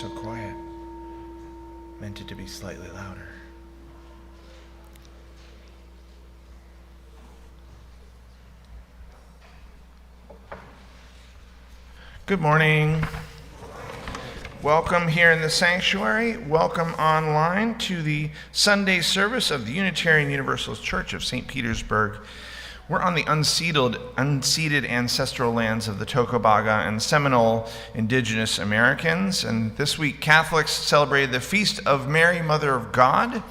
so quiet. Meant it to be slightly louder. Good morning. Welcome here in the sanctuary. Welcome online to the Sunday service of the Unitarian Universalist Church of St. Petersburg. We're on the unceded ancestral lands of the Tocobaga and Seminole indigenous Americans. And this week, Catholics celebrated the Feast of Mary, Mother of God.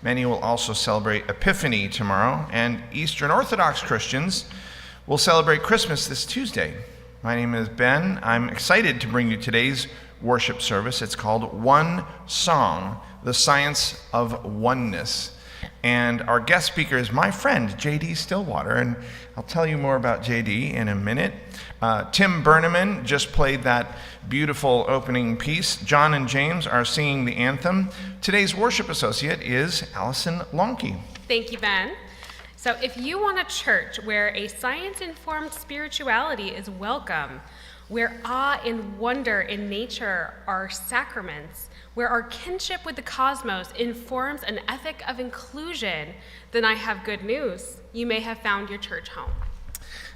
Many will also celebrate Epiphany tomorrow. And Eastern Orthodox Christians will celebrate Christmas this Tuesday. My name is Ben. I'm excited to bring you today's worship service. It's called One Song, the Science of Oneness. And our guest speaker is my friend, JD Stillwater, and I'll tell you more about JD in a minute. Tim Berneman just played that beautiful opening piece. John and James are singing the anthem. Today's worship associate is Allison Lonke. Thank you, Ben. So if you want a church where a science-informed spirituality is welcome, where awe and wonder in nature are sacraments, where our kinship with the cosmos informs an ethic of inclusion, then I have good news. You may have found your church home.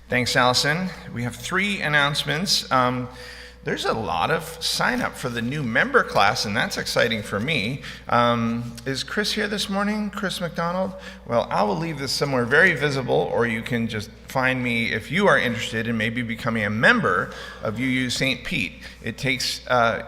Thanks, Allison. We have 3 announcements. There's a lot of sign up for the new member class, and that's exciting for me. Is Chris here this morning? Chris McDonald? Well, I will leave this somewhere very visible, or you can just find me if you are interested in maybe becoming a member of UU St. Pete. It takes,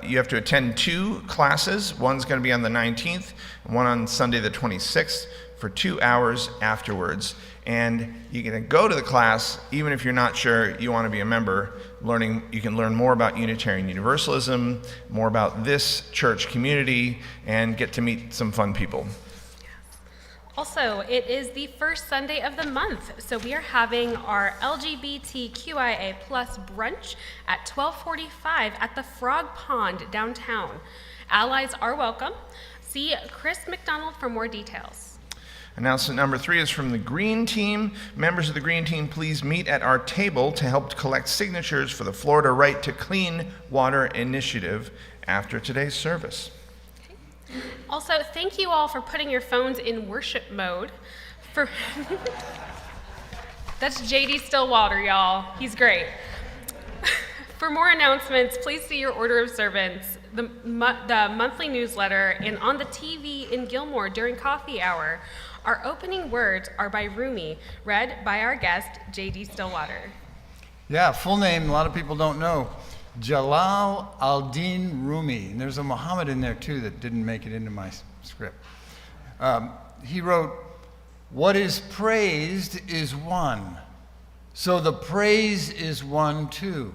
you have to attend 2 classes. One's going to be on the 19th, and one on Sunday the 26th for 2 hours afterwards. And you can go to the class even if you're not sure you want to be a member. You can learn more about Unitarian Universalism, more about this church community, and get to meet some fun people. Also, it is the first Sunday of the month, so we are having our LGBTQIA+ brunch at 12:45 at the Frog Pond downtown. Allies are welcome. See Chris McDonald for more details. Announcement number 3 is from the Green Team. Members of the Green Team, please meet at our table to help collect signatures for the Florida Right to Clean Water initiative after today's service. Okay. Also, thank you all for putting your phones in worship mode. That's JD Stillwater, y'all. He's great. For more announcements, please see your order of servants, the monthly newsletter, and on the TV in Gilmore during coffee hour. Our opening words are by Rumi, read by our guest, JD Stillwater. Yeah, full name, a lot of people don't know. Jalal al-Din Rumi. And there's a Muhammad in there too that didn't make it into my script. He wrote, "What is praised is one, so the praise is one too.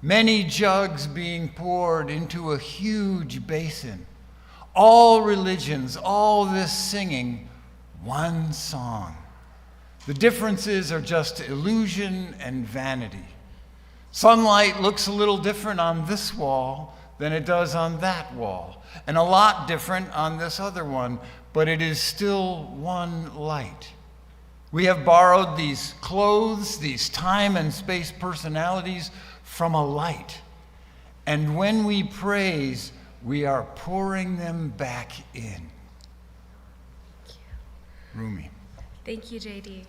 Many jugs being poured into a huge basin. All religions, all this singing, one song. The differences are just illusion and vanity. Sunlight looks a little different on this wall than it does on that wall, and a lot different on this other one, but it is still one light. We have borrowed these clothes, these time and space personalities from a light, and when we praise, we are pouring them back in." Rumi. Thank you, JD.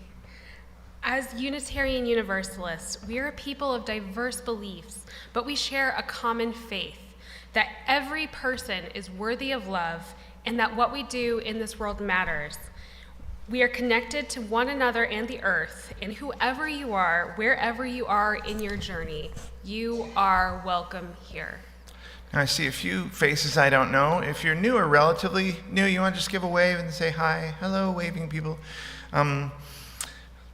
As Unitarian Universalists, we are a people of diverse beliefs, but we share a common faith that every person is worthy of love and that what we do in this world matters. We are connected to one another and the earth, and whoever you are, wherever you are in your journey, you are welcome here. I see a few faces I don't know. If you're new or relatively new, you want to just give a wave and say hi, hello, waving people.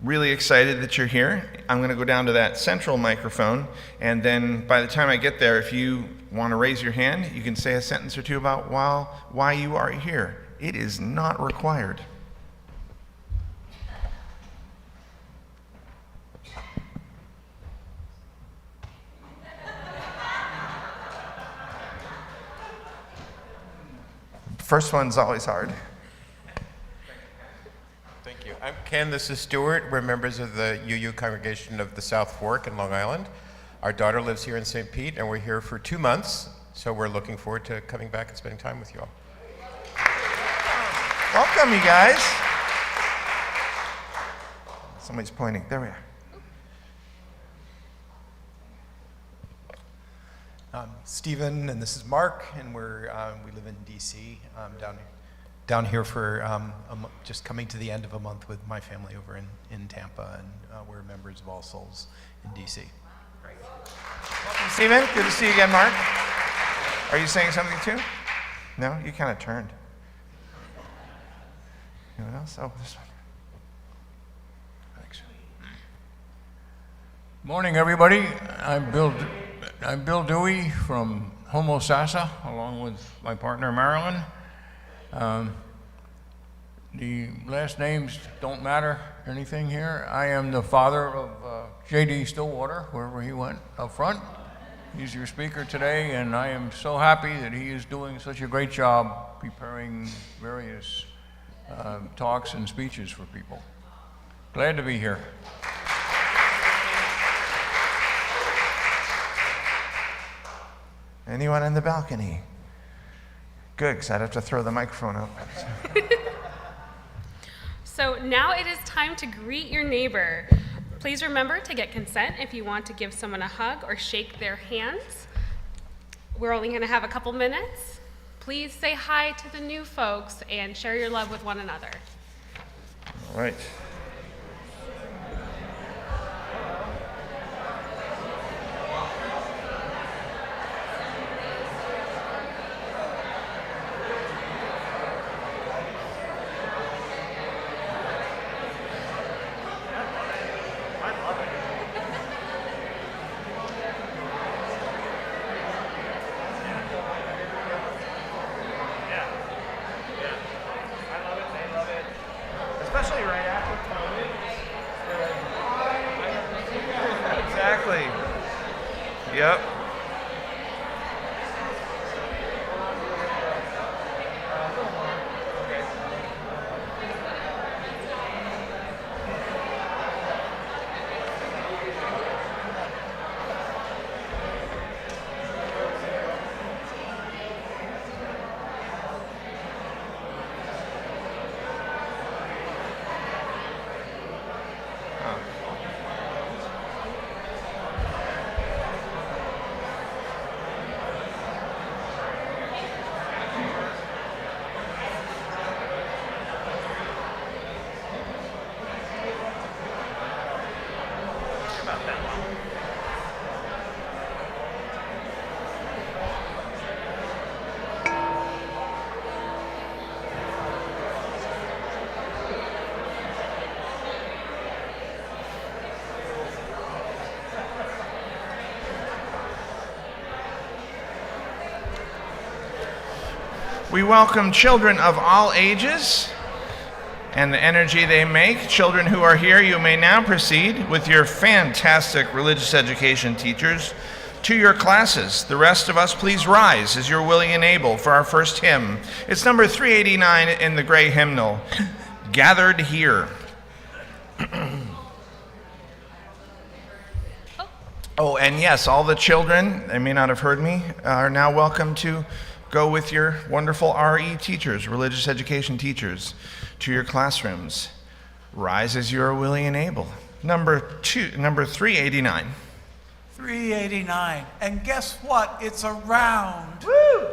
Really excited that you're here. I'm going to go down to that central microphone, and then by the time I get there, if you want to raise your hand, you can say a sentence or two about why you are here. It is not required. First one's always hard. Thank you. I'm Ken, this is Stuart. We're members of the UU congregation of the South Fork in Long Island. Our daughter lives here in St. Pete, and we're here for 2 months So we're looking forward to coming back and spending time with you all. Welcome, you guys. Somebody's pointing. There we are. Stephen, and this is Mark, and we live in DC. Down here for just coming to the end of a month with my family over in Tampa, and we're members of All Souls in DC. Welcome, Stephen. Good to see you again, Mark. Are you saying something too? No? You kind of turned. Anyone else? Oh, this one. Thanks. Morning, everybody. I'm Bill Dewey from Homosassa, along with my partner Marilyn. The last names don't matter anything here. I am the father of JD Stillwater, wherever he went up front. He's your speaker today, and I am so happy that he is doing such a great job preparing various talks and speeches for people. Glad to be here. Anyone in the balcony? Good, because I'd have to throw the microphone up. So now it is time to greet your neighbor. Please remember to get consent if you want to give someone a hug or shake their hands. We're only going to have a couple minutes. Please say hi to the new folks and share your love with one another. All right. Especially right after COVID. Exactly. Yep. We welcome children of all ages and the energy they make. Children who are here, you may now proceed with your fantastic religious education teachers to your classes. The rest of us, please rise as you're willing and able for our first hymn. It's number 389 in the gray hymnal, Gathered Here. Oh, and yes, all the children, they may not have heard me, are now welcome to go with your wonderful RE teachers, religious education teachers, to your classrooms. Rise as you are willing and able. Number 389. 389. And guess what? It's a round. Woo!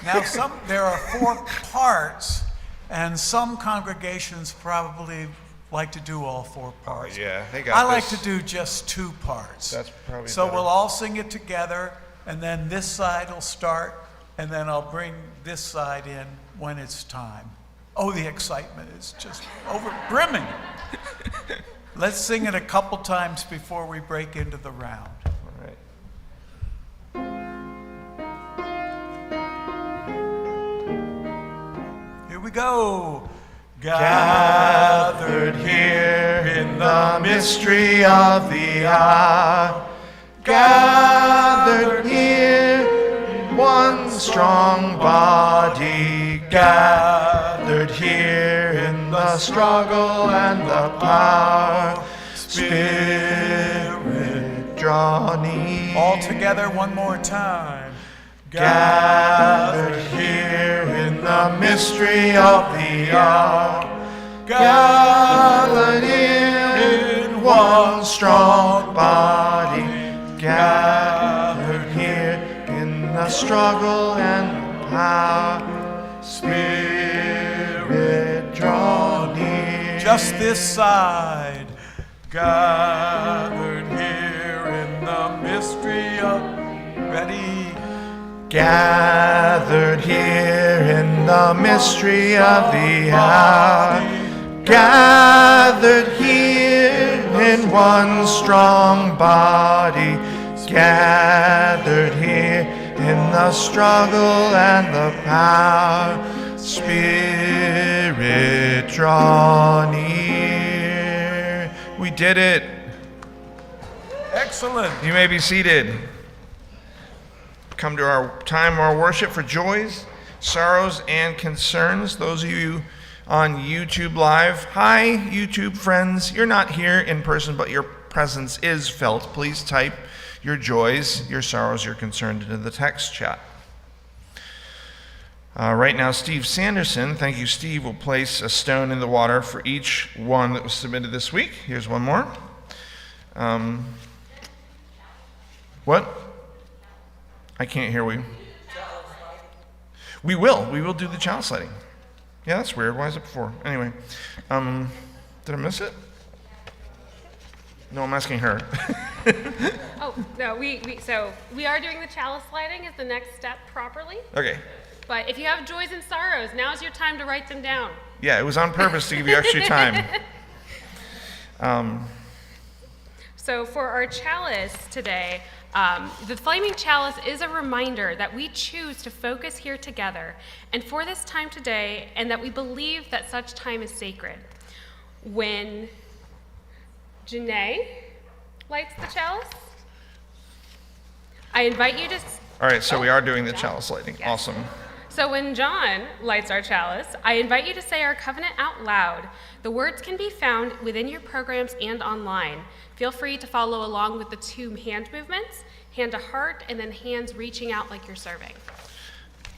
Now, there are 4 parts, and some congregations probably like to do all 4 parts. Yeah, they got I like this. to do just 2 parts. That's probably So better. we'll all sing it together, and then this side will start, and then I'll bring this side in when it's time. Oh, the excitement is just brimming. Let's sing it a couple times before we break into the round. All right. Here we go. Gathered here in the mystery of the hour, gathered here, one strong body, gathered here in the struggle and the power, Spirit draw near. All together one more time. gathered here in the mystery of the hour, gathered in one strong body, gathered here in the struggle and power, Spirit draw near. Just this side, gathered here in the mystery of, ready? Gathered here in the mystery of the hour, gathered here in one strong body, gathered here in the struggle and the power, Spirit draw near. We did it. Excellent. You may be seated. Come to our time of our worship for joys, sorrows, and concerns. Those of you on YouTube Live, hi, YouTube friends. You're not here in person, but your presence is felt. Please type your joys, your sorrows, your concerns into the text chat. Right now, Steve Sanderson, thank you, Steve, will place a stone in the water for each one that was submitted this week. Here's one more. What? I can't hear we. We will do the child sliding. Yeah, that's weird. Why is it before? Anyway, did I miss it? No, I'm asking her. Oh, no, so we are doing the chalice lighting as the next step properly. Okay. But if you have joys and sorrows, now's your time to write them down. Yeah, it was on purpose to give you extra time. So for our chalice today, the flaming chalice is a reminder that we choose to focus here together and for this time today, and that we believe that such time is sacred. When Janae lights the chalice, I invite you to... All right, so we are doing the chalice lighting. Yes. Awesome. So when John lights our chalice, I invite you to say our covenant out loud. The words can be found within your programs and online. Feel free to follow along with the two hand movements, hand to heart, and then hands reaching out like you're serving.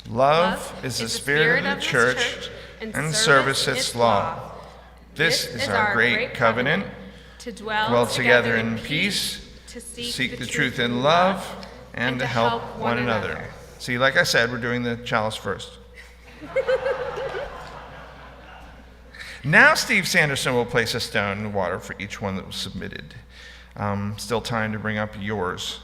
Love is the spirit of the church, and service its law. This is our great covenant, to dwell together in peace, to seek the truth in love, and to help one another. See, like I said, we're doing the chalice first. Now Steve Sanderson will place a stone in the water for each one that was submitted. Still time to bring up yours.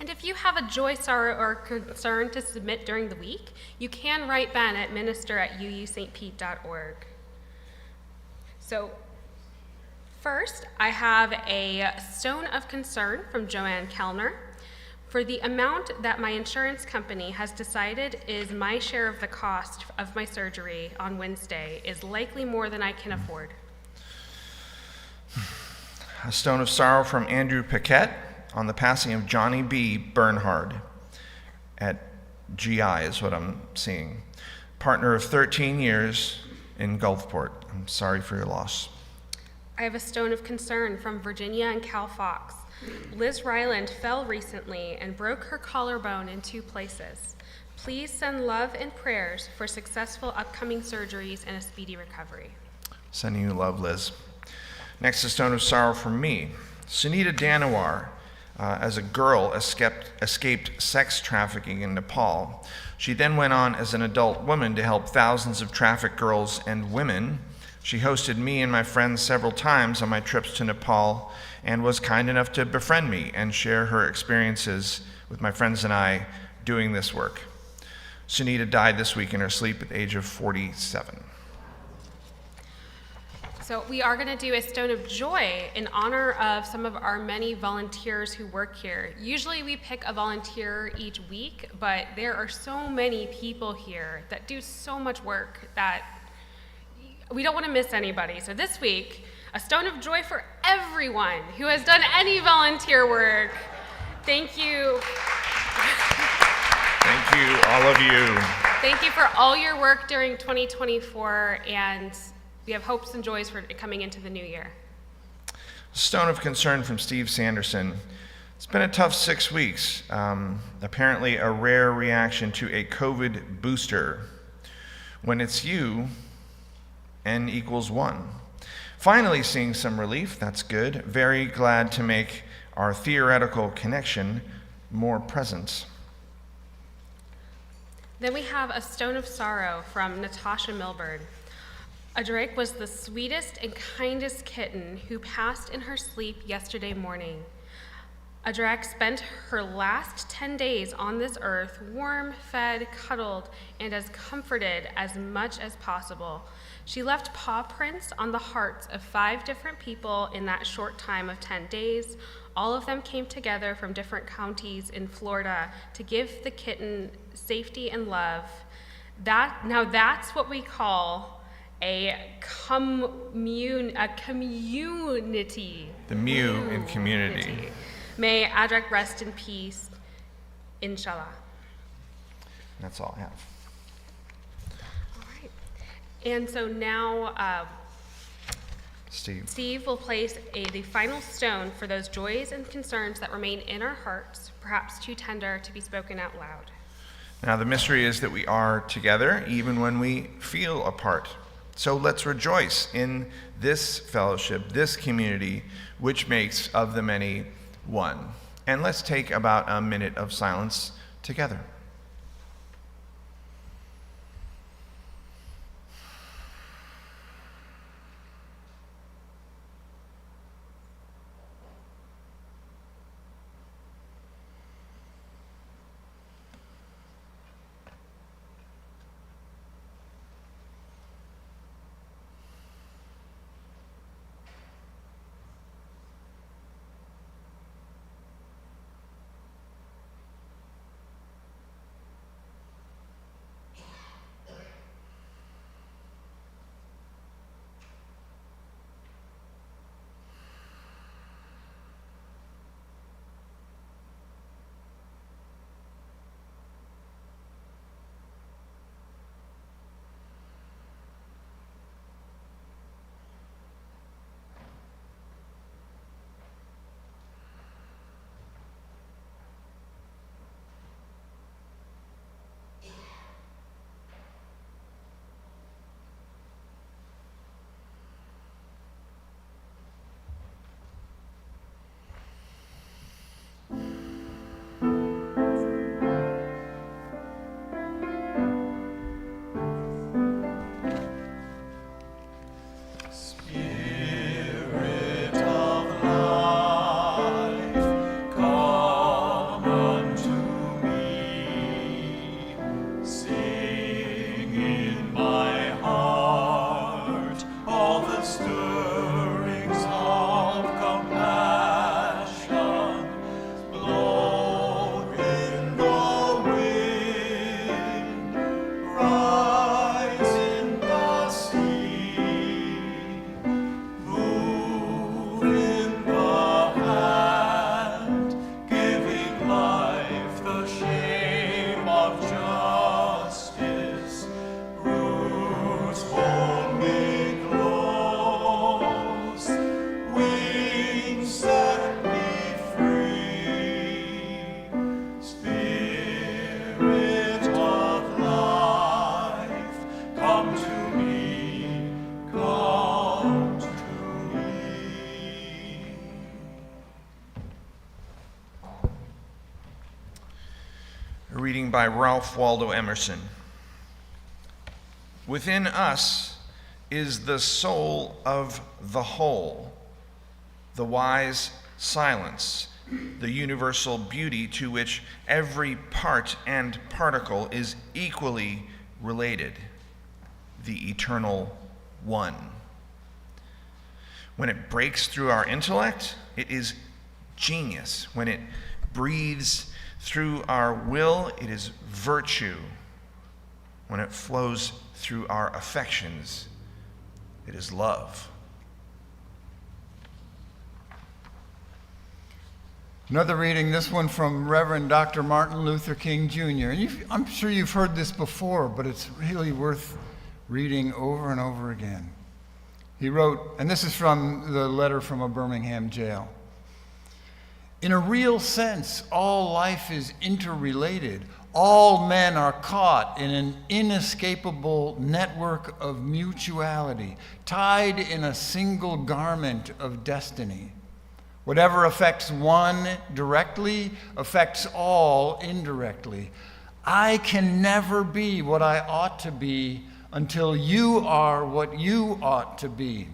And if you have a joy, sorrow, or concern to submit during the week, you can write Ben at minister@uustpete.org. So first, I have a stone of concern from Joanne Kellner. For the amount that my insurance company has decided is my share of the cost of my surgery on Wednesday is likely more than I can afford. A stone of sorrow from Andrew Paquette on the passing of Johnny B. Bernhard at GI is what I'm seeing. Partner of 13 years in Gulfport. I'm sorry for your loss. I have a stone of concern from Virginia and Cal Fox. Liz Ryland fell recently and broke her collarbone in 2 places. Please send love and prayers for successful upcoming surgeries and a speedy recovery. Sending you love, Liz. Next, a stone of sorrow from me. Sunita Danawar, as a girl, escaped sex trafficking in Nepal. She then went on as an adult woman to help thousands of trafficked girls and women. She hosted me and my friends several times on my trips to Nepal and was kind enough to befriend me and share her experiences with my friends and I doing this work. Sunita died this week in her sleep at the age of 47. So we are going to do a stone of joy in honor of some of our many volunteers who work here. Usually we pick a volunteer each week, but there are so many people here that do so much work that we don't want to miss anybody. So this week, a stone of joy for everyone who has done any volunteer work. Thank you. Thank you, all of you. Thank you for all your work during 2024, and we have hopes and joys for coming into the new year. Stone of concern from Steve Sanderson. It's been a tough 6 weeks. Apparently a rare reaction to a COVID booster. When it's you, n equals 1. Finally seeing some relief, that's good. Very glad to make our theoretical connection more present. Then we have A Stone of Sorrow from Natasha Milburn. A Drake was the sweetest and kindest kitten who passed in her sleep yesterday morning. Adrak spent her last 10 days on this earth warm, fed, cuddled, and as comforted as much as possible. She left paw prints on the hearts of 5 different people in that short time of 10 days. All of them came together from different counties in Florida to give the kitten safety and love. That's what we call a community. The Mew in community. May Adrak rest in peace, inshallah. That's all I have. All right. And so now Steve. will place the final stone for those joys and concerns that remain in our hearts, perhaps too tender to be spoken out loud. Now, the mystery is that we are together even when we feel apart. So let's rejoice in this fellowship, this community, which makes of the many one. And let's take about a minute of silence together. A reading by Ralph Waldo Emerson. Within us is the soul of the whole, the wise silence, the universal beauty to which every part and particle is equally related, the eternal one. When it breaks through our intellect, it is genius. When it breathes through our will, it is virtue. When it flows through our affections, it is love. Another reading, this one from Reverend Dr. Martin Luther King Jr. And I'm sure you've heard this before, but it's really worth reading over and over again. He wrote, and this is from the letter from a Birmingham jail. In a real sense, all life is interrelated. All men are caught in an inescapable network of mutuality, tied in a single garment of destiny. Whatever affects one directly affects all indirectly. I can never be what I ought to be until you are what you ought to be.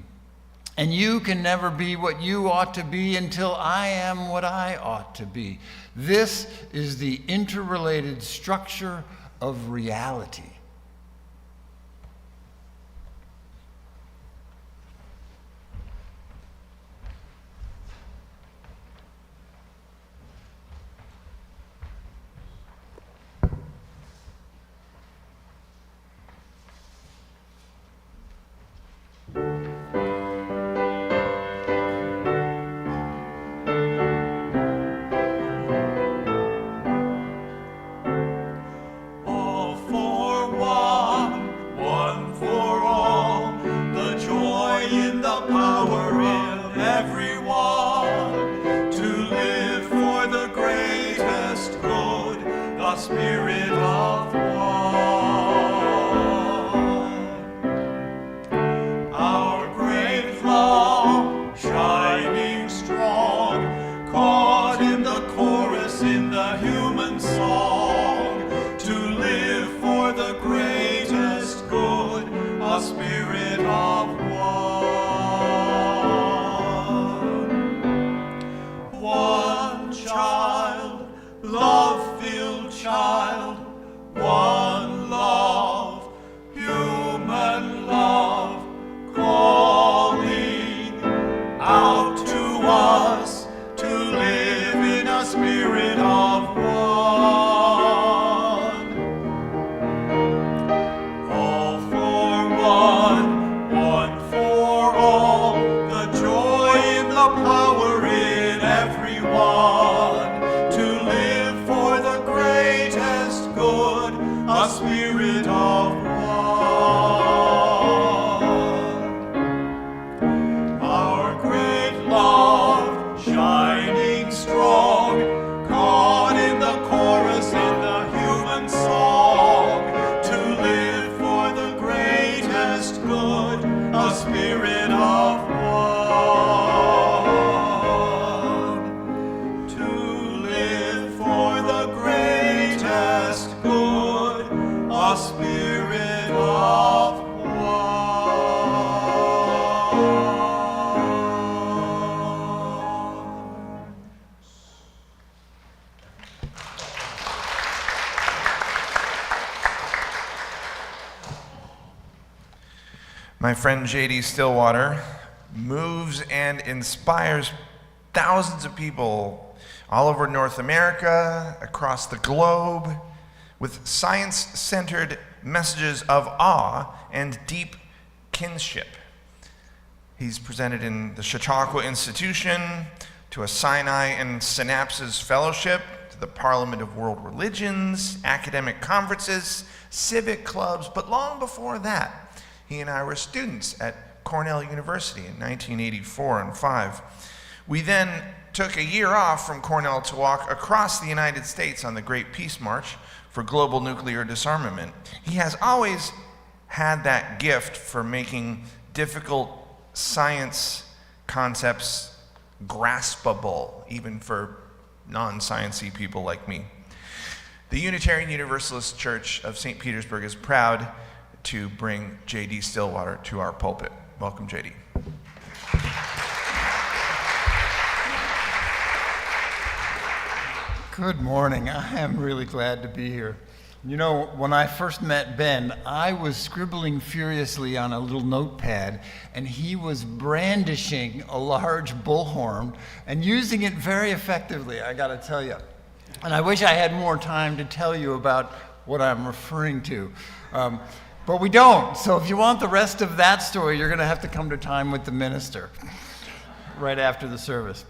And you can never be what you ought to be until I am what I ought to be. This is the interrelated structure of reality. All for one, one for all. The joy in the power in everyone. To live for the greatest good, the spirit of one. Our great love, shining strong, caught in the chorus in the human song. To live for the greatest good, a spirit of one. One child, love-filled child, one love, human love, calling out to us to live in a spirit of one. All for one, one for all, the joy in the power in everyone. To live for the greatest good, a spirit of one. Our great love, shining strong, caught in the chorus in the human song. To live for the greatest good, a spirit of one. To live for the greatest good, a spirit of one. My friend JD Stillwater moves and inspires thousands of people all over North America, across the globe, with science-centered messages of awe and deep kinship. He's presented in the Chautauqua Institution, to a Sinai and Synapses Fellowship, to the Parliament of World Religions, academic conferences, civic clubs, but long before that, he and I were students at Cornell University in 1984 and 5. We then took a year off from Cornell to walk across the United States on the Great Peace March for global nuclear disarmament. He has always had that gift for making difficult science concepts graspable, even for non-sciencey people like me. The Unitarian Universalist Church of St. Petersburg is proud to bring JD Stillwater to our pulpit. Welcome, JD. Good morning. I am really glad to be here. You know, when I first met Ben, I was scribbling furiously on a little notepad, and he was brandishing a large bullhorn and using it very effectively, I gotta tell you. And I wish I had more time to tell you about what I'm referring to. But we don't. So if you want the rest of that story, you're gonna have to come to time with the minister right after the service.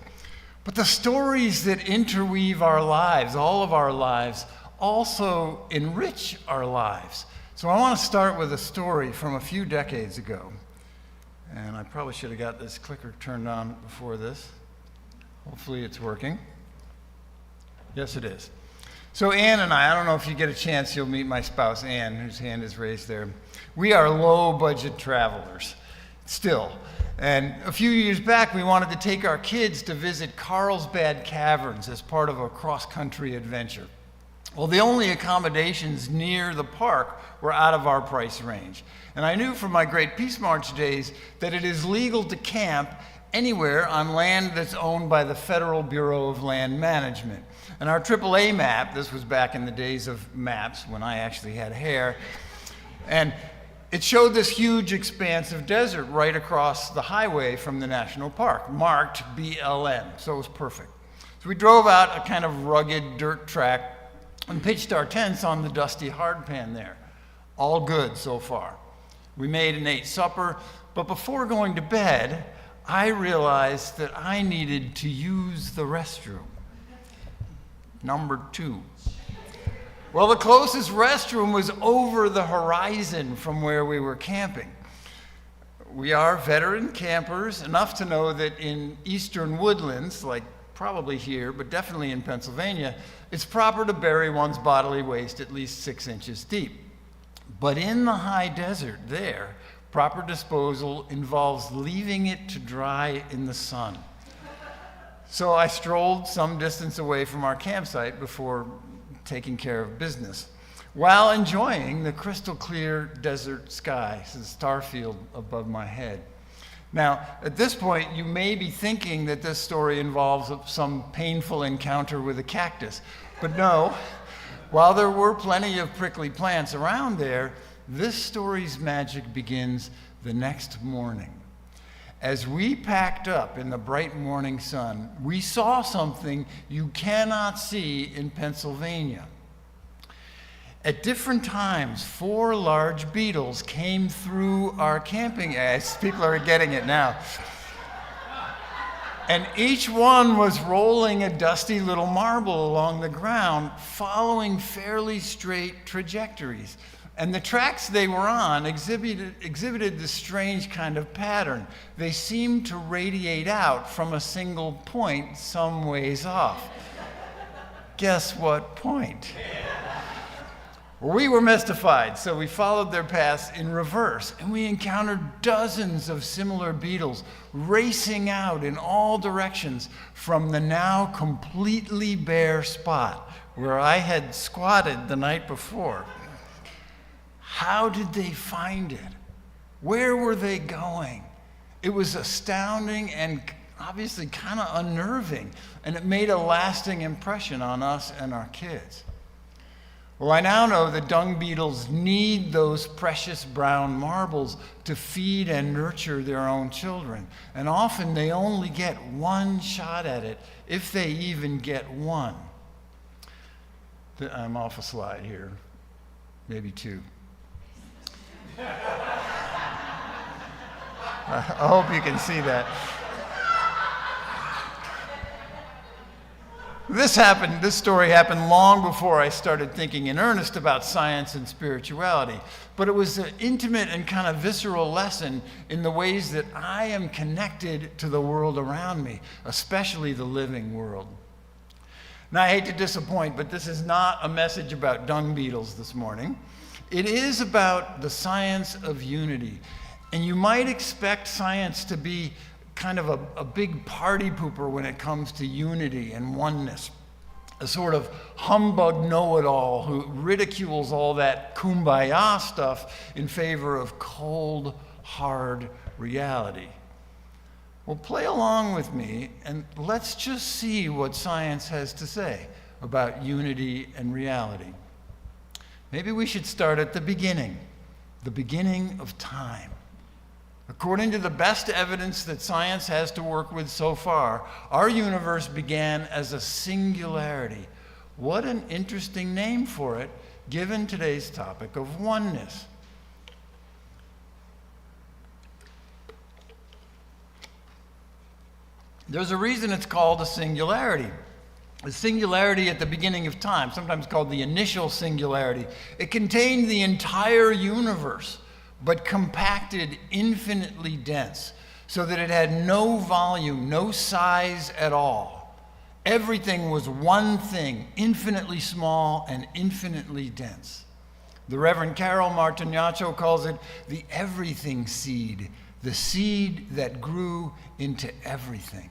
But the stories that interweave our lives, all of our lives, also enrich our lives. So I want to start with a story from a few decades ago. And I probably should have got this clicker turned on before this. Hopefully it's working. Yes, it is. So Ann and I don't know if you get a chance, you'll meet my spouse, Ann, whose hand is raised there. We are low-budget travelers, still. And a few years back, we wanted to take our kids to visit Carlsbad Caverns as part of a cross-country adventure. Well, the only accommodations near the park were out of our price range. And I knew from my Great Peace March days that it is legal to camp anywhere on land that's owned by the Federal Bureau of Land Management. And our AAA map, this was back in the days of maps when I actually had hair, and it showed this huge expanse of desert right across the highway from the national park, marked BLM, so it was perfect. So we drove out a kind of rugged dirt track and pitched our tents on the dusty hardpan there. All good so far. We made and ate supper, but before going to bed, I realized that I needed to use the restroom. Number 2. Well, the closest restroom was over the horizon from where we were camping. We are veteran campers, enough to know that in eastern woodlands, like probably here, but definitely in Pennsylvania, it's proper to bury one's bodily waste at least 6 inches deep. But in the high desert there, proper disposal involves leaving it to dry in the sun. So I strolled some distance away from our campsite before taking care of business, while enjoying the crystal clear desert sky, the star field above my head. Now, at this point, you may be thinking that this story involves some painful encounter with a cactus, but no. While there were plenty of prickly plants around there, this story's magic begins the next morning. As we packed up in the bright morning sun, we saw something you cannot see in Pennsylvania. At different times, 4 large beetles came through our camping ass. People are getting it now. And each one was rolling a dusty little marble along the ground, following fairly straight trajectories. And the tracks they were on exhibited this strange kind of pattern. They seemed to radiate out from a single point some ways off. Guess what point? Well, we were mystified, so we followed their paths in reverse, and we encountered dozens of similar beetles racing out in all directions from the now completely bare spot where I had squatted the night before. How did they find it? Where were they going? It was astounding and obviously kind of unnerving, and it made a lasting impression on us and our kids. Well, I now know that dung beetles need those precious brown marbles to feed and nurture their own children, and often they only get one shot at it, if they even get one. I'm off a slide here, maybe 2. I hope you can see that. This story happened long before I started thinking in earnest about science and spirituality, but it was an intimate and kind of visceral lesson in the ways that I am connected to the world around me, especially the living world. Now, I hate to disappoint, but this is not a message about dung beetles this morning. It is about the science of unity. And you might expect science to be kind of a big party pooper when it comes to unity and oneness. A sort of humbug know-it-all who ridicules all that kumbaya stuff in favor of cold, hard reality. Well, play along with me and let's just see what science has to say about unity and reality. Maybe we should start at the beginning of time. According to the best evidence that science has to work with so far, our universe began as a singularity. What an interesting name for it, given today's topic of oneness. There's a reason it's called a singularity. A singularity at the beginning of time, sometimes called the initial singularity. It contained the entire universe, but compacted infinitely dense, so that it had no volume, no size at all. Everything was one thing, infinitely small and infinitely dense. The Reverend Carol Martignaccio calls it the everything seed, the seed that grew into everything.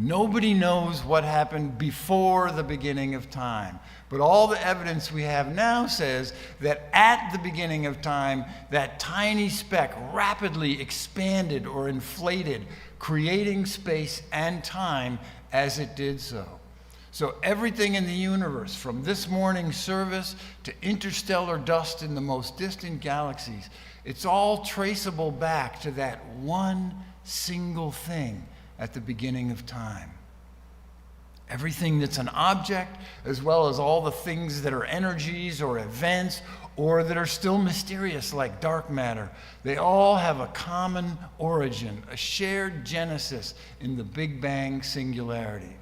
Nobody knows what happened before the beginning of time, but all the evidence we have now says that at the beginning of time, that tiny speck rapidly expanded or inflated, creating space and time as it did so. So everything in the universe, from this morning's service to interstellar dust in the most distant galaxies, it's all traceable back to that one single thing at the beginning of time. Everything that's an object, as well as all the things that are energies or events or that are still mysterious like dark matter, they all have a common origin, a shared genesis in the Big Bang singularity.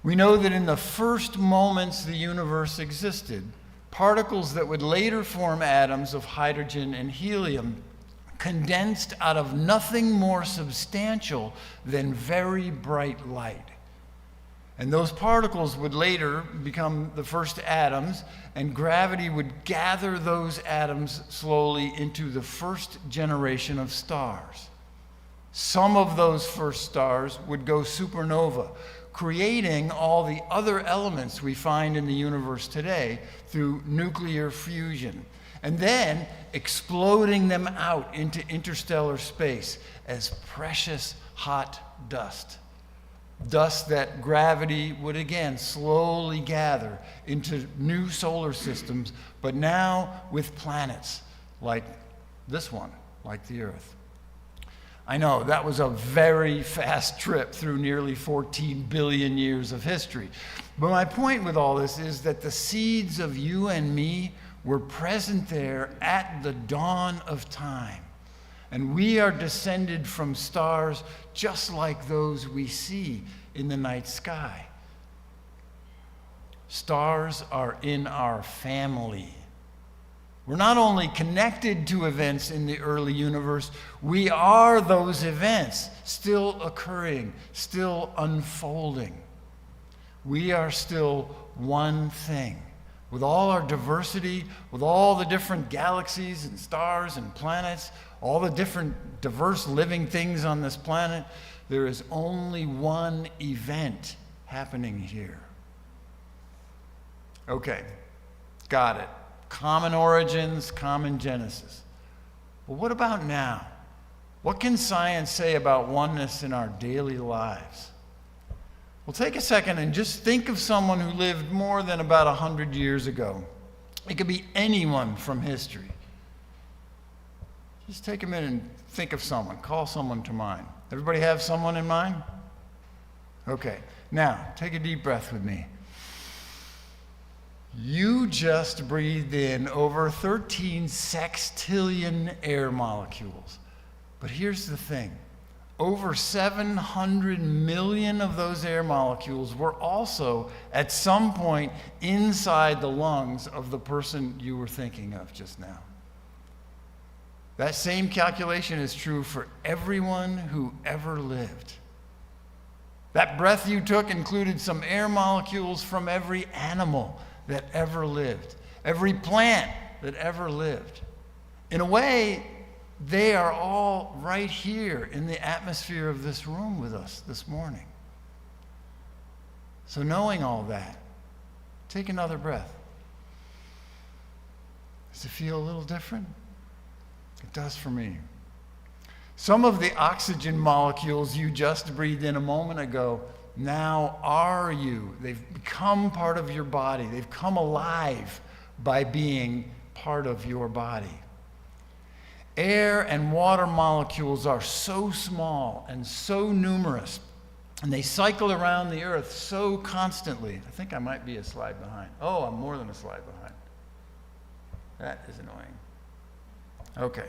We know that in the first moments the universe existed, particles that would later form atoms of hydrogen and helium condensed out of nothing more substantial than very bright light. And those particles would later become the first atoms, and gravity would gather those atoms slowly into the first generation of stars. Some of those first stars would go supernova, creating all the other elements we find in the universe today through nuclear fusion, and then exploding them out into interstellar space as precious hot dust. Dust that gravity would again slowly gather into new solar systems, but now with planets like this one, like the Earth. I know that was a very fast trip through nearly 14 billion years of history. But my point with all this is that the seeds of you and me were present there at the dawn of time. And we are descended from stars just like those we see in the night sky. Stars are in our family. We're not only connected to events in the early universe, we are those events still occurring, still unfolding. We are still one thing. With all our diversity, with all the different galaxies and stars and planets, all the different diverse living things on this planet, there is only one event happening here. Okay, got it. Common origins, common genesis. But what about now? What can science say about oneness in our daily lives? Well, take a second and just think of someone who lived more than about 100 years ago. It could be anyone from history. Just take a minute and think of someone. Call someone to mind. Everybody have someone in mind? Okay. Now, take a deep breath with me. You just breathed in over 13 sextillion air molecules. But here's the thing. Over 700 million of those air molecules were also at some point inside the lungs of the person you were thinking of just now. That same calculation is true for everyone who ever lived. That breath you took included some air molecules from every animal that ever lived, every plant that ever lived. In a way, they are all right here in the atmosphere of this room with us this morning. So knowing all that, take another breath. Does it feel a little different? It does for me. Some of the oxygen molecules you just breathed in a moment ago now are you. They've become part of your body. They've come alive by being part of your body. Air and water molecules are so small and so numerous, and they cycle around the earth so constantly. I think I might be a slide behind. Oh, I'm more than a slide behind. That is annoying. Okay.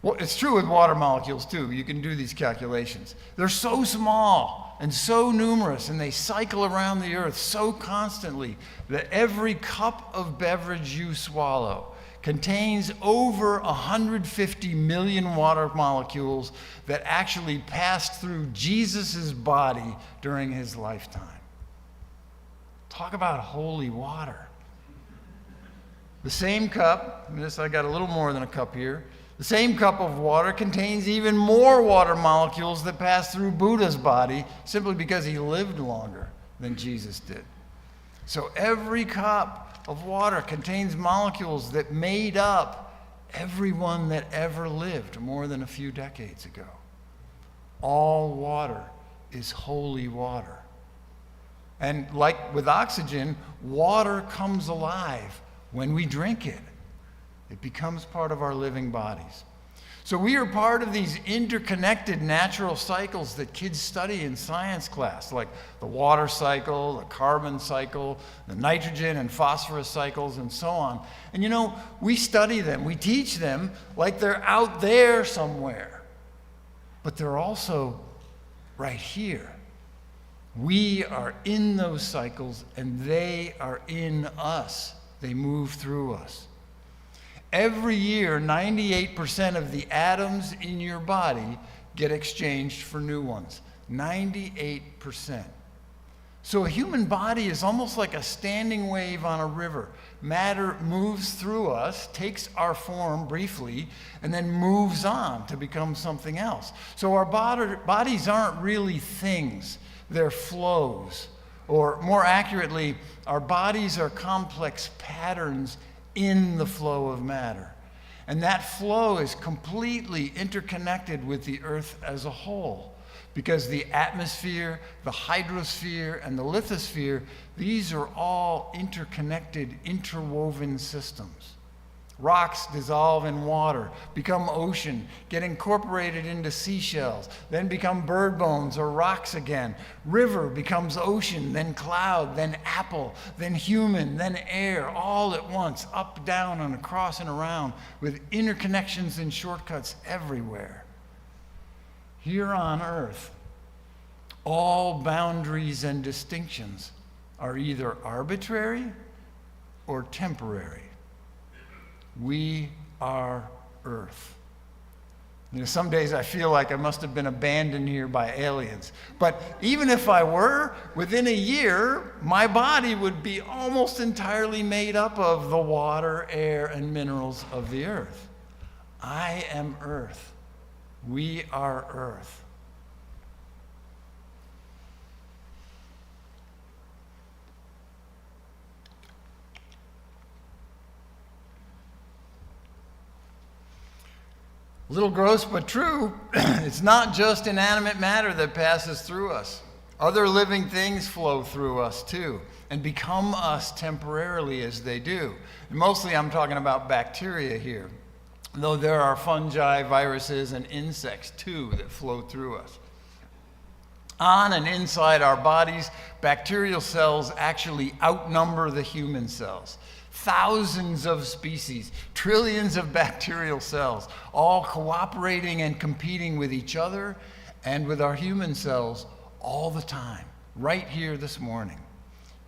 Well, it's true with water molecules too. You can do these calculations. They're so small and so numerous, and they cycle around the earth so constantly that every cup of beverage you swallow contains over 150 million water molecules that actually passed through Jesus' body during his lifetime. Talk about holy water. The same cup, I got a little more than a cup here, the same cup of water contains even more water molecules that passed through Buddha's body simply because he lived longer than Jesus did. So every cup of water contains molecules that made up everyone that ever lived more than a few decades ago. All water is holy water. And like with oxygen, water comes alive when we drink it. It becomes part of our living bodies. So we are part of these interconnected natural cycles that kids study in science class, like the water cycle, the carbon cycle, the nitrogen and phosphorus cycles, and so on. And you know, we study them, we teach them like they're out there somewhere. But they're also right here. We are in those cycles, and they are in us. They move through us. Every year, 98% of the atoms in your body get exchanged for new ones. 98%. So a human body is almost like a standing wave on a river. Matter moves through us, takes our form briefly, and then moves on to become something else. So our bodies aren't really things. They're flows. Or more accurately, our bodies are complex patterns in the flow of matter. And that flow is completely interconnected with the earth as a whole, because the atmosphere, the hydrosphere, and the lithosphere, these are all interconnected, interwoven systems. Rocks dissolve in water, become ocean, get incorporated into seashells, then become bird bones or rocks again. River becomes ocean, then cloud, then apple, then human, then air, all at once, up, down, and across and around, with interconnections and shortcuts everywhere. Here on Earth, all boundaries and distinctions are either arbitrary or temporary. We are Earth. You know, some days I feel like I must have been abandoned here by aliens. But even if I were, within a year, my body would be almost entirely made up of the water, air, and minerals of the earth. I am Earth. We are Earth. A little gross but true, it's not just inanimate matter that passes through us. Other living things flow through us too, and become us temporarily as they do. And mostly I'm talking about bacteria here, though there are fungi, viruses, and insects too that flow through us. On and inside our bodies, bacterial cells actually outnumber the human cells. Thousands of species, trillions of bacterial cells, all cooperating and competing with each other and with our human cells all the time, right here this morning.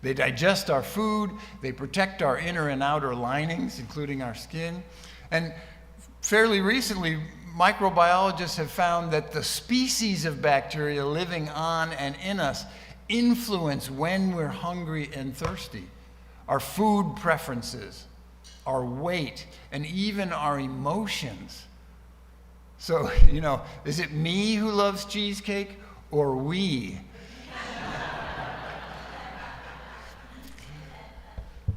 They digest our food, they protect our inner and outer linings, including our skin. And fairly recently, microbiologists have found that the species of bacteria living on and in us influence when we're hungry and thirsty. Our food preferences, our weight, and even our emotions. So, you know, is it me who loves cheesecake or we?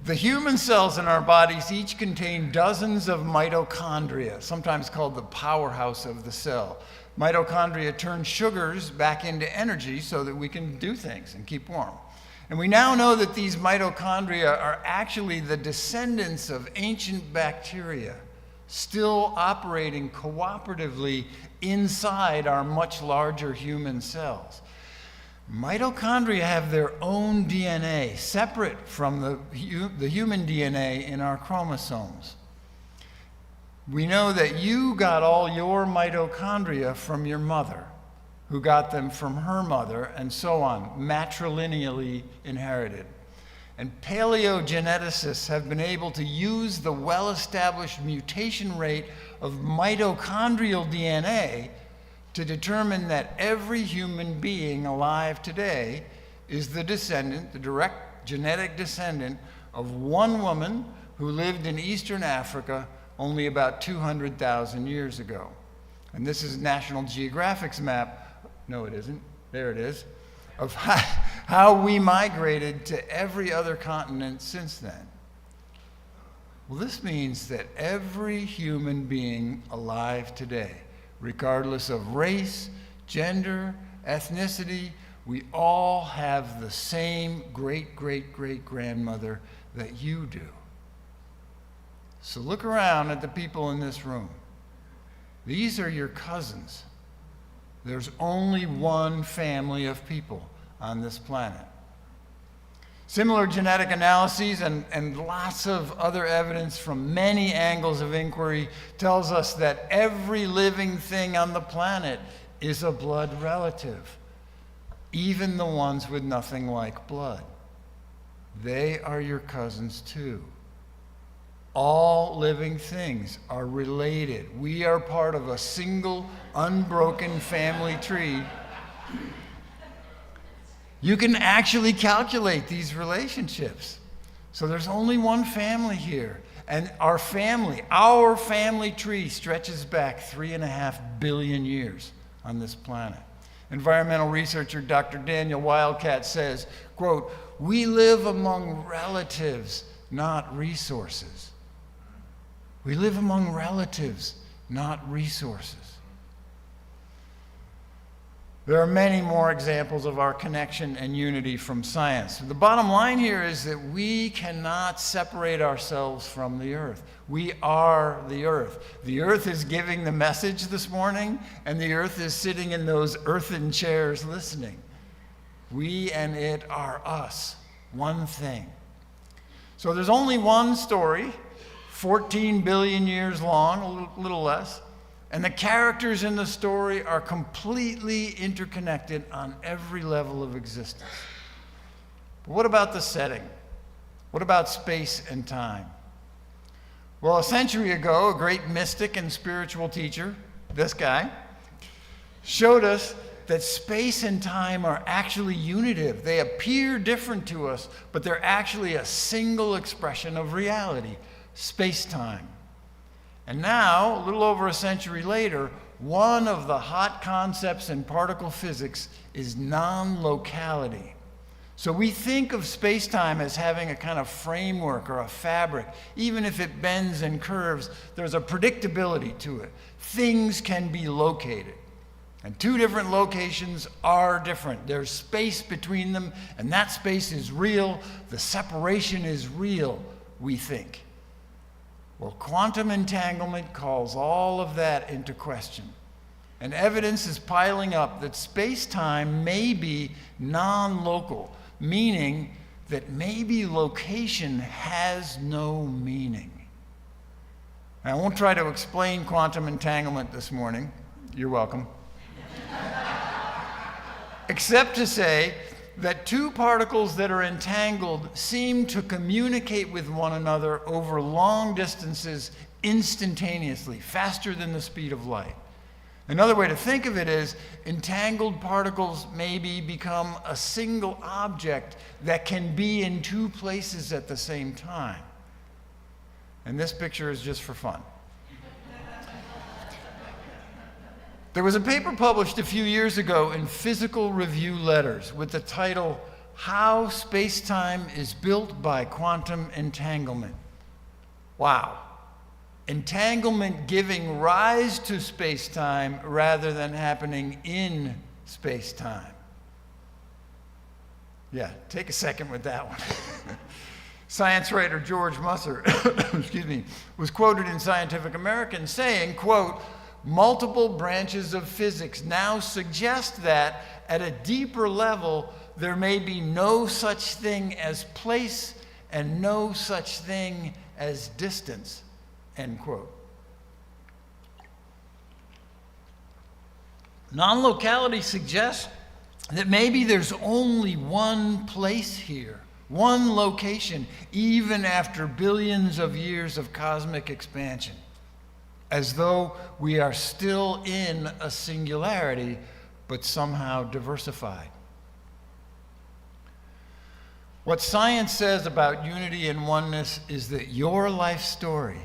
The human cells in our bodies each contain dozens of mitochondria, sometimes called the powerhouse of the cell. Mitochondria turn sugars back into energy so that we can do things and keep warm. And we now know that these mitochondria are actually the descendants of ancient bacteria, still operating cooperatively inside our much larger human cells. Mitochondria have their own DNA, separate from the human DNA in our chromosomes. We know that you got all your mitochondria from your mother, who got them from her mother, and so on, matrilineally inherited. And paleogeneticists have been able to use the well-established mutation rate of mitochondrial DNA to determine that every human being alive today is the descendant, the direct genetic descendant of one woman who lived in Eastern Africa only about 200,000 years ago. And this is National Geographic's map, no it isn't, there it is, of how we migrated to every other continent since then. Well, this means that every human being alive today, regardless of race, gender, ethnicity, we all have the same great-great-great-grandmother that you do. So look around at the people in this room. These are your cousins. There's only one family of people on this planet. Similar genetic analyses and lots of other evidence from many angles of inquiry tells us that every living thing on the planet is a blood relative, even the ones with nothing like blood. They are your cousins too. All living things are related. We are part of a single, unbroken family tree. You can actually calculate these relationships. So there's only one family here. And our family tree stretches back 3.5 billion years on this planet. Environmental researcher Dr. Daniel Wildcat says, quote, "We live among relatives, not resources." We live among relatives, not resources. There are many more examples of our connection and unity from science. The bottom line here is that we cannot separate ourselves from the earth. We are the earth. The earth is giving the message this morning, and the earth is sitting in those earthen chairs listening. We and it are us, one thing. So there's only one story, 14 billion years long, a little less, and the characters in the story are completely interconnected on every level of existence. But what about the setting? What about space and time? Well, a century ago, a great mystic and spiritual teacher, this guy, showed us that space and time are actually unitive. They appear different to us, but they're actually a single expression of reality. Space-time. And now, a little over a century later, one of the hot concepts in particle physics is non-locality. So we think of space-time as having a kind of framework or a fabric. Even if it bends and curves, there's a predictability to it. Things can be located. And two different locations are different. There's space between them, and that space is real. The separation is real, we think. Well, quantum entanglement calls all of that into question. And evidence is piling up that space-time may be non-local, meaning that maybe location has no meaning. Now, I won't try to explain quantum entanglement this morning. You're welcome. Except to say that two particles that are entangled seem to communicate with one another over long distances instantaneously, faster than the speed of light. Another way to think of it is entangled particles maybe become a single object that can be in two places at the same time. And this picture is just for fun. There was a paper published a few years ago in Physical Review Letters with the title, "How Space-Time is Built by Quantum Entanglement." Wow. Entanglement giving rise to space-time rather than happening in space-time. Yeah, take a second with that one. Science writer George Musser, was quoted in Scientific American saying, quote, "Multiple branches of physics now suggest that at a deeper level, there may be no such thing as place and no such thing as distance," end quote. Non-locality suggests that maybe there's only one place here, one location, even after billions of years of cosmic expansion, as though we are still in a singularity, but somehow diversified. What science says about unity and oneness is that your life story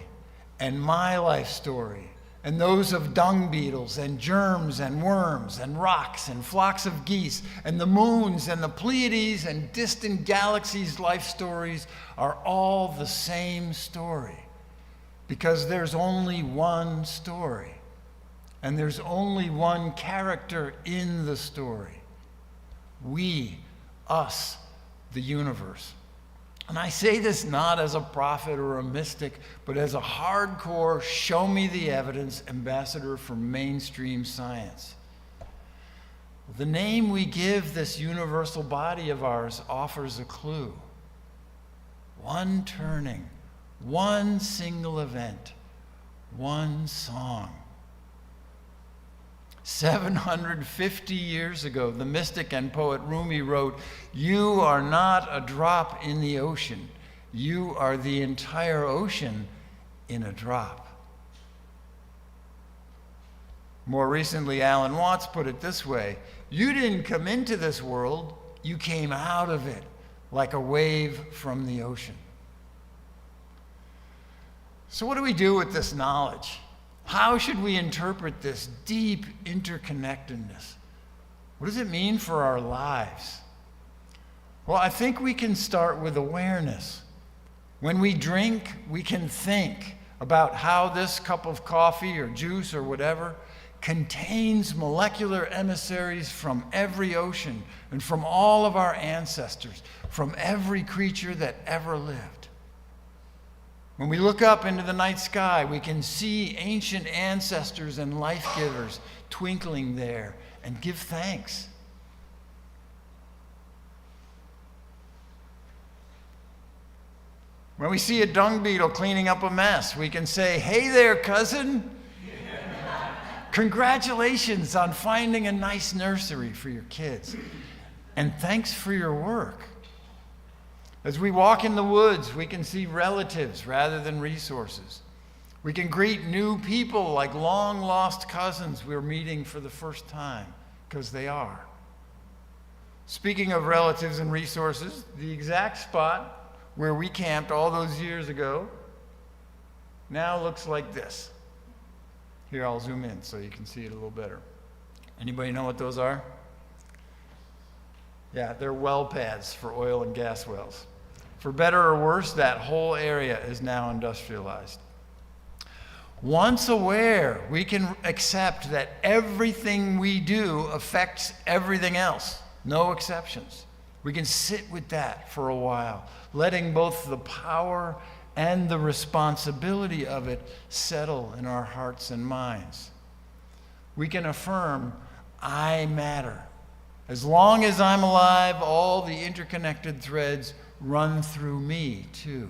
and my life story and those of dung beetles and germs and worms and rocks and flocks of geese and the moons and the Pleiades and distant galaxies' life stories are all the same story, because there's only one story and there's only one character in the story. We, us, the universe. And I say this not as a prophet or a mystic, but as a hardcore, show me the evidence ambassador for mainstream science. The name we give this universal body of ours offers a clue. One turning, one single event, one song. 750 years ago, the mystic and poet Rumi wrote, "You are not a drop in the ocean. You are the entire ocean in a drop." More recently, Alan Watts put it this way: "You didn't come into this world, you came out of it like a wave from the ocean." So what do we do with this knowledge? How should we interpret this deep interconnectedness? What does it mean for our lives? Well, I think we can start with awareness. When we drink, we can think about how this cup of coffee or juice or whatever contains molecular emissaries from every ocean and from all of our ancestors, from every creature that ever lived. When we look up into the night sky, we can see ancient ancestors and life givers twinkling there and give thanks. When we see a dung beetle cleaning up a mess, we can say, "Hey there, cousin. Congratulations on finding a nice nursery for your kids. And thanks for your work." As we walk in the woods, we can see relatives rather than resources. We can greet new people like long-lost cousins we're meeting for the first time, because they are. Speaking of relatives and resources, the exact spot where we camped all those years ago now looks like this. Here, I'll zoom in so you can see it a little better. Anybody know what those are? Yeah, they're well pads for oil and gas wells. For better or worse, that whole area is now industrialized. Once aware, we can accept that everything we do affects everything else, no exceptions. We can sit with that for a while, letting both the power and the responsibility of it settle in our hearts and minds. We can affirm, I matter. As long as I'm alive, all the interconnected threads run through me too.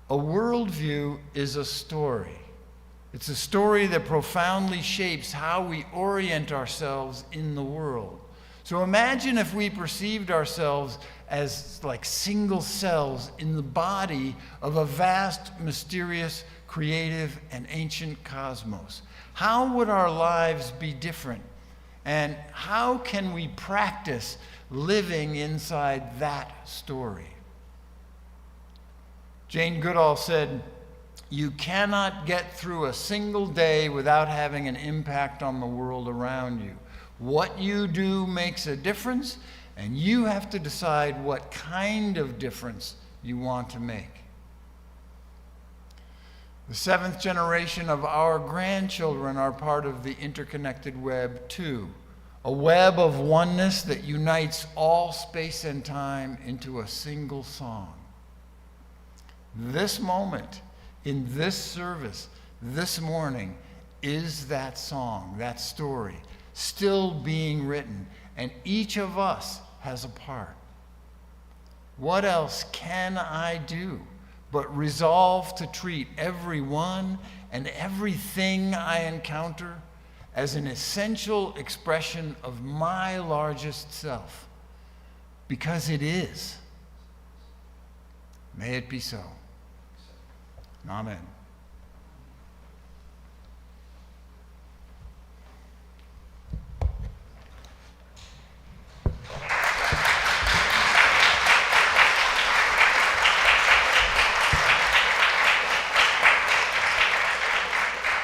A worldview is a story. It's a story that profoundly shapes how we orient ourselves in the world. So imagine if we perceived ourselves as like single cells in the body of a vast, mysterious, creative, and ancient cosmos. How would our lives be different? And how can we practice living inside that story? Jane Goodall said, "You cannot get through a single day without having an impact on the world around you. What you do makes a difference, and you have to decide what kind of difference you want to make." The seventh generation of our grandchildren are part of the interconnected web too, a web of oneness that unites all space and time into a single song. This moment, in this service, this morning, is that song, that story, still being written, and each of us has a part. What else can I do but resolve to treat everyone and everything I encounter as an essential expression of my largest self, because it is. May it be so. Amen.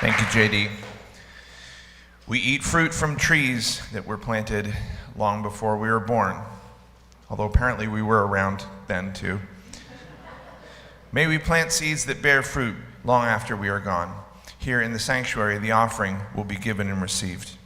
Thank you, JD. We eat fruit from trees that were planted long before we were born, although apparently we were around then too. May we plant seeds that bear fruit long after we are gone. Here in the sanctuary, the offering will be given and received.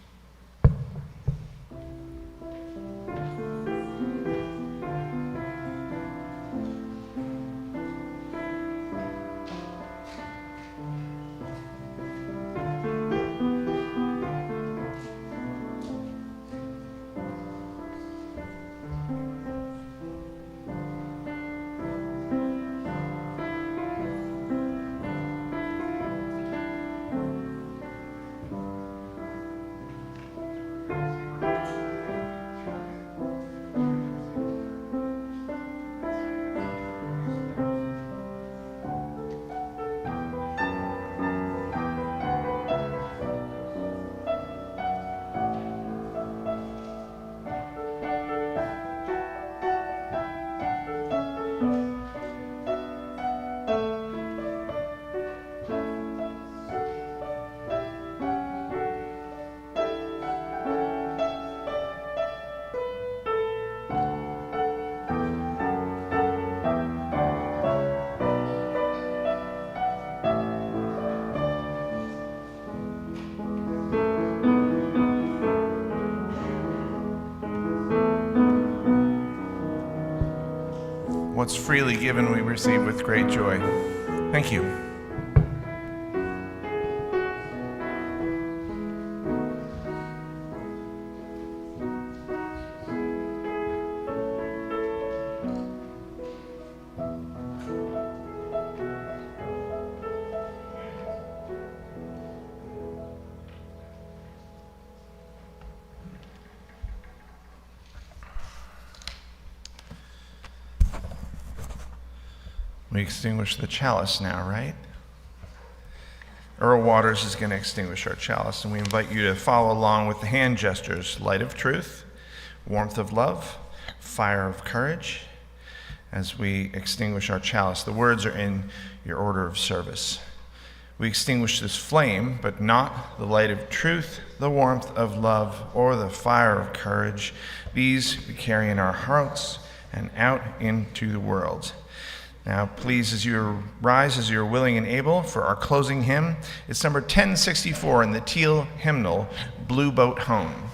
What's freely given we receive with great joy. Thank you. We extinguish the chalice now, right? Earl Waters is going to extinguish our chalice, and we invite you to follow along with the hand gestures: light of truth, warmth of love, fire of courage, as we extinguish our chalice. The words are in your order of service. We extinguish this flame, but not the light of truth, the warmth of love, or the fire of courage. These we carry in our hearts and out into the world. Now, please, as you rise, as you're willing and able, for our closing hymn. It's number 1064 in the teal hymnal, Blue Boat Home.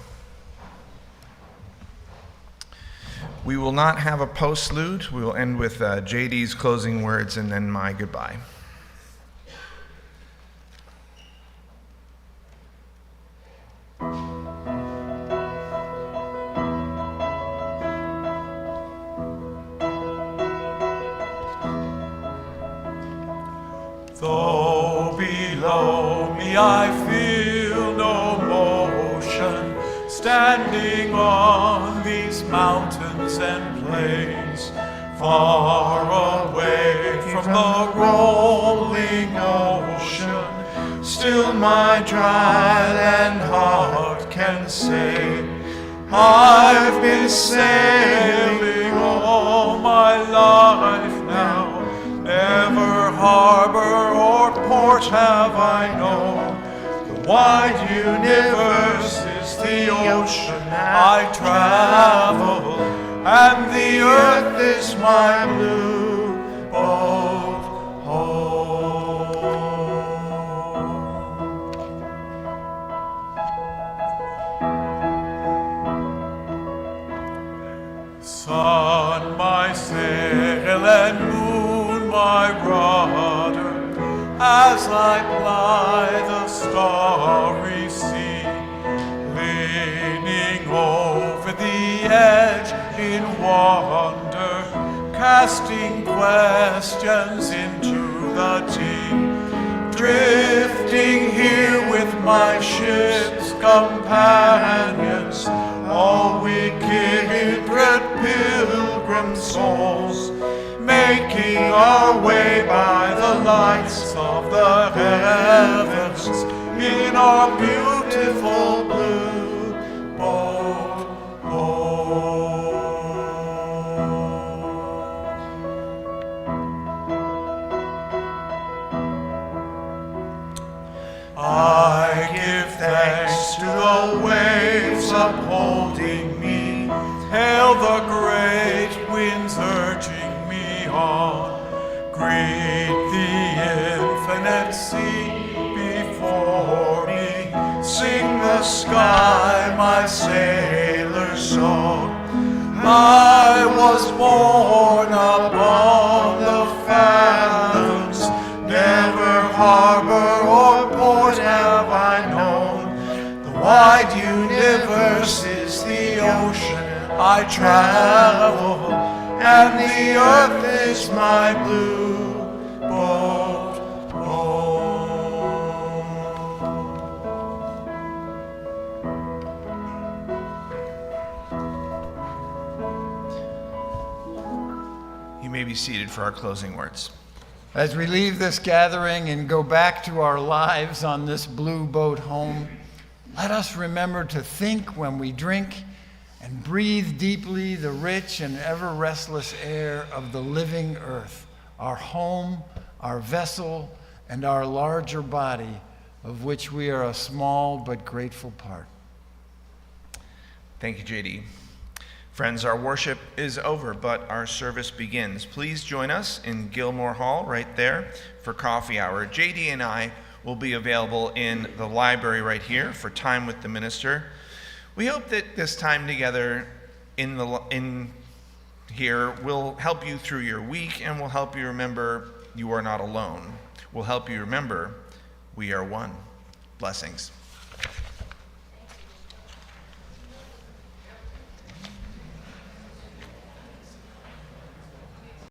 We will not have a postlude. We will end with JD's closing words and then my goodbye. Though below me I feel no motion, standing on these mountains and plains, far away from the rolling ocean, still my dry land heart can say, I've been sailing all my life now. Never harbor or port have I known. The wide universe is the ocean I travel, and the earth is my blue boat home. Sun, my sail, and moon, my rudder, as I ply the starry sea, leaning over the edge in wonder, casting questions into the deep, drifting here with my ship's companions, all wicked inbred pilgrim souls, making our way by the lights of the heavens in our beautiful blue boat home. I give thanks to the waves upholding me, hail the great winds urging me on, greet the infinite sea before me, sing the sky my sailor's song. I was born upon the fathoms, never harbor or port have I known. The wide universe is the ocean I travel, and the earth is my blue boat home. You may be seated for our closing words. As we leave this gathering and go back to our lives on this blue boat home, let us remember to think when we drink and breathe deeply the rich and ever restless air of the living earth, our home, our vessel, and our larger body, of which we are a small but grateful part. Thank you, JD. Friends, our worship is over, but our service begins. Please join us in Gilmore Hall right there for coffee hour. JD and I will be available in the library right here for time with the minister. We hope that this time together in here will help you through your week and will help you remember you are not alone. Will help you remember we are one. Blessings.